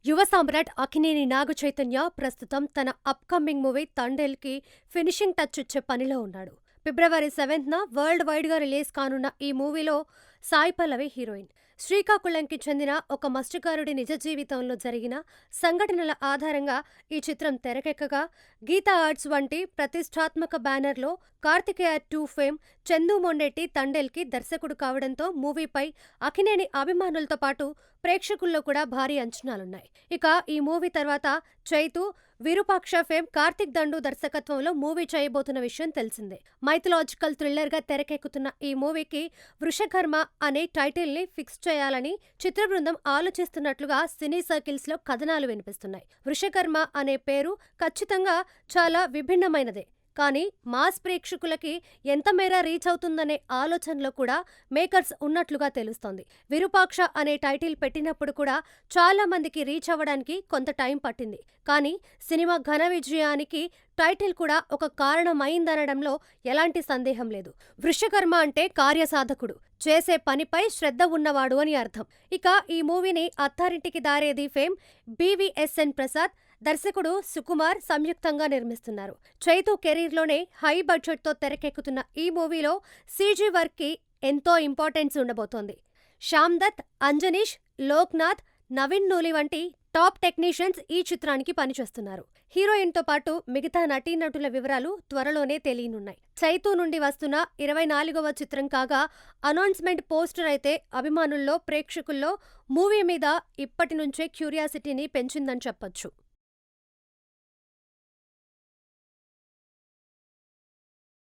యువ సామ్రాట్ అక్కినేని నాగచైతన్య ప్రస్తుతం తన అప్కమింగ్ మూవీ తండేల్కి ఫినిషింగ్ టచ్ ఇచ్చే పనిలో ఉన్నాడు. ఫిబ్రవరి 7న వరల్డ్ వైడ్గా రిలీజ్ కానున్న ఈ మూవీలో సాయి పల్లవి హీరోయిన్. శ్రీకాకుళంకి చెందిన ఒక మత్స్యకారుడి నిజ జీవితంలో జరిగిన సంఘటనల ఆధారంగా ఈ చిత్రం తెరకెక్కగా, గీతా ఆర్ట్స్ వంటి ప్రతిష్టాత్మక బ్యానర్లో కార్తికేయ 2 ఫేమ్ చందు మొండెట్టి తండేల్కి దర్శకుడు కావడంతో మూవీపై అక్కినేని అభిమానులతో పాటు ప్రేక్షకుల్లో కూడా భారీ అంచనాలున్నాయి. ఇక ఈ మూవీ తర్వాత చైతు, విరూపాక్ష ఫేమ్ కార్తిక్ దండు దర్శకత్వంలో మూవీ చేయబోతున్న విషయం తెలిసిందే. మైథలాజికల్ థ్రిల్లర్గా తెరకెక్కుతున్న ఈ మూవీకి వృషకర్మ అనే టైటిల్ని ఫిక్స్ చేయాలని చిత్ర బృందం ఆలోచిస్తున్నట్లుగా సినీ సర్కిల్స్లో కథనాలు వినిపిస్తున్నాయి. వృషకర్మ అనే పేరు ఖచ్చితంగా చాలా విభిన్నమైనదే. కానీ మాస్ ప్రేక్షకులకి ఎంత మేర రీచ్ అవుతుందనే ఆలోచనలో కూడా మేకర్స్ ఉన్నట్లుగా తెలుస్తోంది. విరూపాక్ష అనే టైటిల్ పెట్టినప్పుడు కూడా చాలా మందికి రీచ్ అవ్వడానికి కొంత టైం పట్టింది. కానీ సినిమా ఘన విజయానికి టైటిల్ కూడా ఒక కారణమైందనడంలో ఎలాంటి సందేహం లేదు. వృషకర్మ అంటే కార్యసాధకుడు, చేసే పనిపై శ్రద్ధ ఉన్నవాడు అని అర్థం. ఇక ఈ మూవీని అత్తారింటికి దారేది ఫేమ్ BVSN ప్రసాద్, దర్శకుడు సుకుమార్ సంయుక్తంగా నిర్మిస్తున్నారు. చైతు కెరీర్లోనే హై బడ్జెట్తో తెరకెక్కుతున్న ఈ మూవీలో CG వర్క్కి ఎంతో ఇంపార్టెన్స్ ఉండబోతోంది. శ్యామ్ దత్, అంజనీష్, లోక్నాథ్, నవీన్ నూలి వంటి టాప్ టెక్నీషియన్స్ ఈ చిత్రానికి పనిచేస్తున్నారు. హీరోయిన్తో పాటు మిగతా నటీనటుల వివరాలు త్వరలోనే తెలియనున్నాయి. చైతు నుండి వస్తున్న 24వ చిత్రం కాగా, అనౌన్స్మెంట్ పోస్టర్ అయితే అభిమానుల్లో, ప్రేక్షకుల్లో మూవీ మీద ఇప్పటి నుంచే క్యూరియాసిటీని పెంచిందని చెప్పొచ్చు.